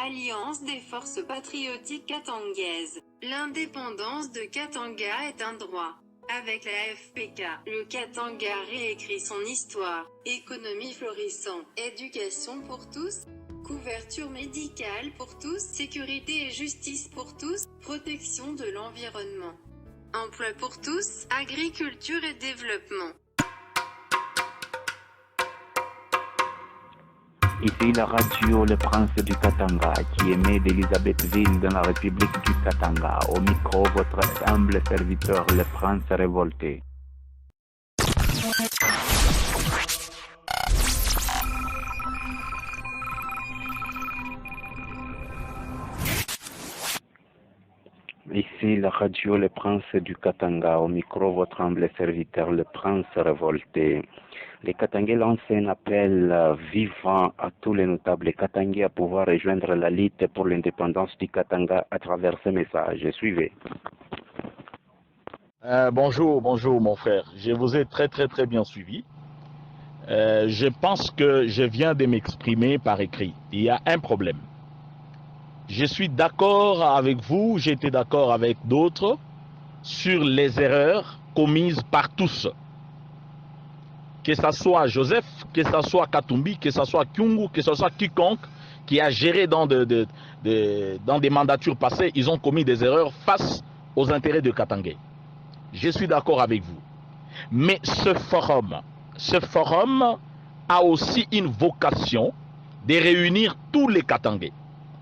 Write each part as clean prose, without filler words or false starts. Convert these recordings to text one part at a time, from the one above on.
Alliance des forces patriotiques katangaises. L'indépendance de Katanga est un droit. Avec la FPK, le Katanga réécrit son histoire. Économie florissante, éducation pour tous, couverture médicale pour tous, sécurité et justice pour tous, protection de l'environnement, emploi pour tous, agriculture et développement. Ici la radio Le Prince du Katanga, qui émet d'Elisabethville dans la République du Katanga. Au micro, votre humble serviteur, Le Prince révolté. Ici la radio Le Prince du Katanga. Au micro, votre humble serviteur, Le Prince révolté. Les Katangais lancent un appel vivant à tous les notables Katangais à pouvoir rejoindre la lutte pour l'indépendance du Katanga à travers ce message. Suivez. Bonjour mon frère. Je vous ai très bien suivi. Je pense que je viens de m'exprimer par écrit. Il y a un problème. Je suis d'accord avec vous, j'ai été d'accord avec d'autres sur les erreurs commises par tous. Que ce soit Joseph, que ce soit Katumbi, que ce soit Kyungu, que ce soit quiconque qui a géré dans des mandatures passées, ils ont commis des erreurs face aux intérêts de Katangais. Je suis d'accord avec vous. Mais ce forum a aussi une vocation de réunir tous les Katangais.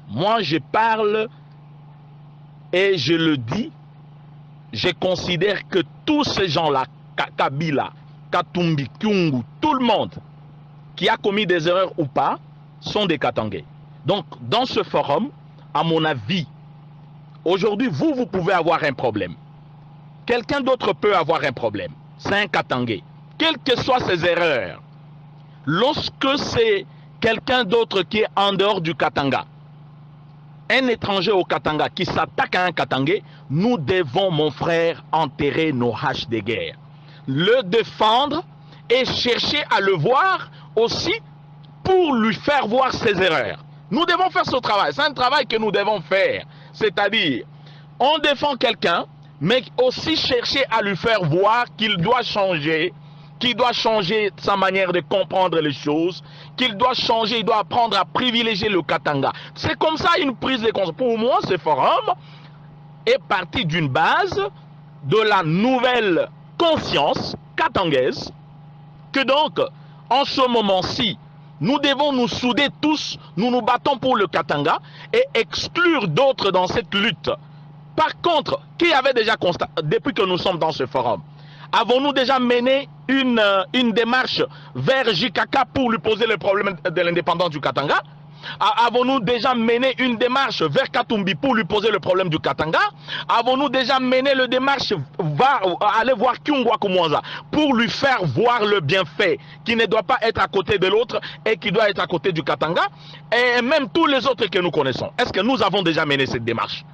Moi, je parle et je le dis, je considère que tous ces gens-là, Kabila, Katumbi, Kyungu, tout le monde qui a commis des erreurs ou pas, sont des Katangais. Donc, dans ce forum, à mon avis, aujourd'hui, vous pouvez avoir un problème. Quelqu'un d'autre peut avoir un problème. C'est un Katangais. Quelles que soient ses erreurs, lorsque c'est quelqu'un d'autre qui est en dehors du Katanga, un étranger au Katanga qui s'attaque à un Katangais, nous devons, mon frère, enterrer nos haches de guerre. Le défendre et chercher à le voir aussi pour lui faire voir ses erreurs. Nous devons faire ce travail. C'est un travail que nous devons faire. C'est-à-dire, on défend quelqu'un, mais aussi chercher à lui faire voir qu'il doit changer sa manière de comprendre les choses, qu'il doit changer, il doit apprendre à privilégier le Katanga. C'est comme ça une prise de conscience. Pour moi, ce forum est parti d'une base de la nouvelle conscience katangaise, que donc, en ce moment-ci, nous devons nous souder tous, nous nous battons pour le Katanga et exclure d'autres dans cette lutte. Par contre, qui avait déjà constaté, depuis que nous sommes dans ce forum, avons-nous déjà mené une démarche vers JKK pour lui poser le problème de l'indépendance du Katanga? Avons-nous déjà mené une démarche vers Katumbi pour lui poser le problème du Katanga? Avons-nous déjà mené le démarche aller voir Kyungwa Kumwanza pour lui faire voir le bienfait qui ne doit pas être à côté de l'autre et qui doit être à côté du Katanga? Et même tous les autres que nous connaissons. Est-ce que nous avons déjà mené cette démarche?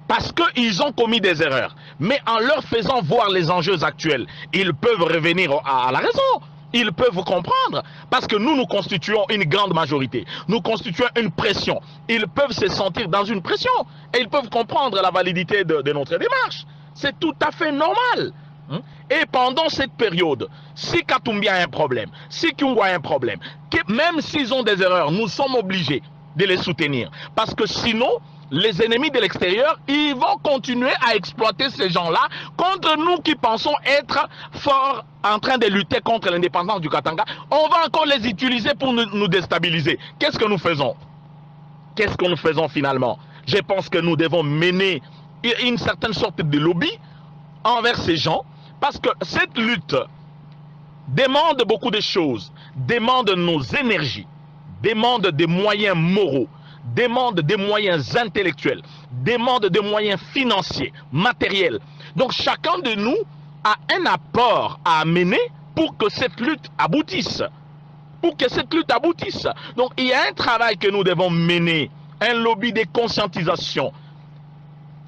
Parce qu'ils ont commis des erreurs. Mais en leur faisant voir les enjeux actuels, ils peuvent revenir à la raison. Ils peuvent comprendre. Parce que nous constituons une grande majorité. Nous constituons une pression. Ils peuvent se sentir dans une pression. Et ils peuvent comprendre la validité de notre démarche. C'est tout à fait normal. Et pendant cette période, si Katumbi a un problème, si Kyungwa a un problème, même s'ils ont des erreurs, nous sommes obligés de les soutenir. Parce que sinon, les ennemis de l'extérieur, ils vont continuer à exploiter ces gens-là contre nous qui pensons être forts en train de lutter contre l'indépendance du Katanga. On va encore les utiliser pour nous déstabiliser. Qu'est-ce que nous faisons? Qu'est-ce que nous faisons finalement? Je pense que nous devons mener une certaine sorte de lobby envers ces gens parce que cette lutte demande beaucoup de choses, demande nos énergies, demande des moyens moraux, demande des moyens intellectuels, demande des moyens financiers, matériels. Donc chacun de nous a un apport à amener pour que cette lutte aboutisse. Donc il y a un travail que nous devons mener, un lobby de conscientisation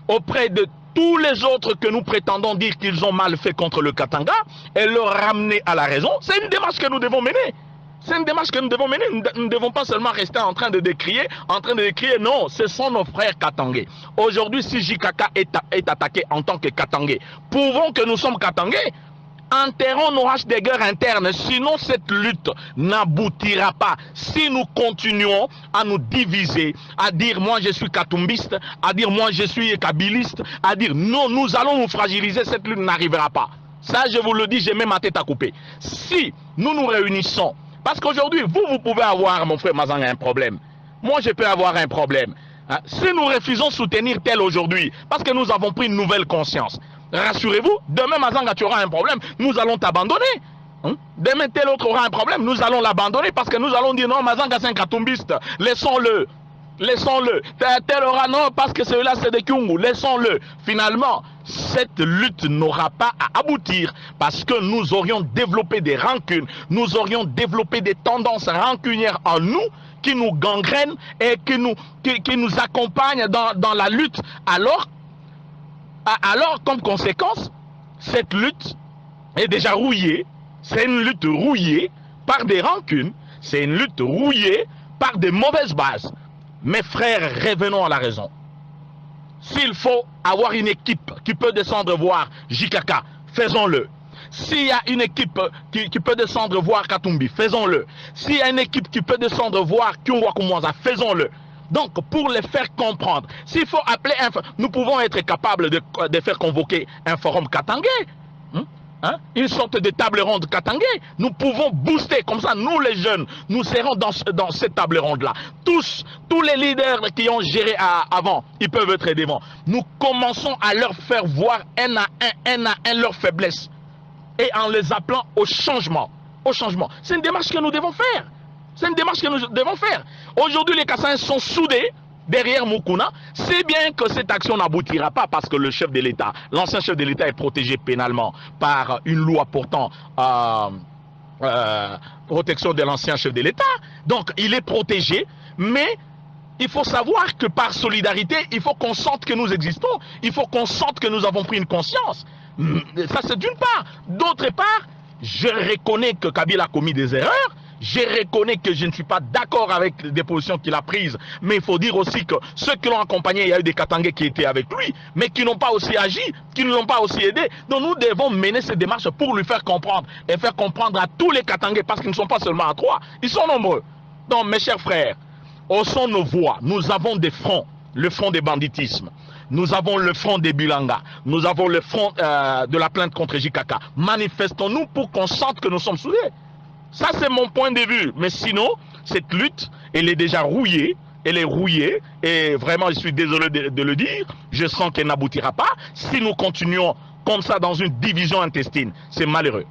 auprès de tous les autres que nous prétendons dire qu'ils ont mal fait contre le Katanga et leur ramener à la raison. C'est une démarche que nous devons mener. C'est une démarche que nous devons mener. Nous ne devons pas seulement rester en train de décrier, non, ce sont nos frères Katangais. Aujourd'hui, si JKK est attaqué en tant que Katangais, prouvons que nous sommes Katangais. Enterrons nos haches des guerres internes, sinon cette lutte n'aboutira pas. Si nous continuons à nous diviser, à dire moi je suis katumbiste, à dire moi je suis kabiliste, à dire non, nous allons nous fragiliser, cette lutte n'arrivera pas. Ça je vous le dis, j'ai même ma tête à couper. Si nous nous réunissons, parce qu'aujourd'hui vous pouvez avoir, mon frère Mazanga, un problème. Moi je peux avoir un problème. Si nous refusons de soutenir tel aujourd'hui, parce que nous avons pris une nouvelle conscience, rassurez-vous, demain Mazanga tu auras un problème, nous allons t'abandonner. Demain tel autre aura un problème, nous allons l'abandonner parce que nous allons dire non, Mazanga c'est un katumbiste, laissons-le. Laissons-le. Tel aura non parce que celui-là c'est des Kyungu, laissons-le. Finalement, cette lutte n'aura pas à aboutir parce que nous aurions développé des rancunes, nous aurions développé des tendances rancunières en nous qui nous gangrènent et qui nous accompagnent dans la lutte. Alors, comme conséquence, cette lutte est déjà rouillée. C'est une lutte rouillée par des rancunes. C'est une lutte rouillée par des mauvaises bases. Mes frères, revenons à la raison. S'il faut avoir une équipe qui peut descendre voir JKK, faisons-le. S'il y a une équipe qui peut descendre voir Katumbi, faisons-le. S'il y a une équipe qui peut descendre voir Kyungwa Kumwaza, faisons-le. Donc, pour les faire comprendre, s'il faut appeler nous pouvons être capables de faire convoquer un forum katangais. Une sorte de table ronde katangais. Nous pouvons booster, comme ça, nous les jeunes, nous serons dans cette table ronde-là. Tous les leaders qui ont géré avant, ils peuvent être devant. Nous commençons à leur faire voir un à un leurs faiblesses. Et en les appelant au changement. C'est une démarche que nous devons faire. Aujourd'hui, les Kassans sont soudés derrière Mukuna. C'est bien que cette action n'aboutira pas parce que le chef de l'État, l'ancien chef de l'État est protégé pénalement par une loi portant protection de l'ancien chef de l'État. Donc, il est protégé, mais il faut savoir que par solidarité, il faut qu'on sente que nous existons. Il faut qu'on sente que nous avons pris une conscience. Ça, c'est d'une part. D'autre part, je reconnais que Kabila a commis des erreurs. Je reconnais que je ne suis pas d'accord avec les positions qu'il a prises, mais il faut dire aussi que ceux qui l'ont accompagné, il y a eu des Katangais qui étaient avec lui, mais qui n'ont pas aussi agi, qui ne l'ont pas aussi aidé. Donc nous devons mener cette démarche pour lui faire comprendre, et faire comprendre à tous les Katangais, parce qu'ils ne sont pas seulement à 3, ils sont nombreux. Donc mes chers frères, haussons nos voix, nous avons des fronts, le front des banditismes. Nous avons le front des Bulanga, nous avons le front de la plainte contre JKK. Manifestons-nous pour qu'on sente que nous sommes soudés. Ça, c'est mon point de vue. Mais sinon, cette lutte, elle est déjà rouillée. Elle est rouillée. Et vraiment, je suis désolé de le dire. Je sens qu'elle n'aboutira pas. Si nous continuons comme ça dans une division intestine, c'est malheureux.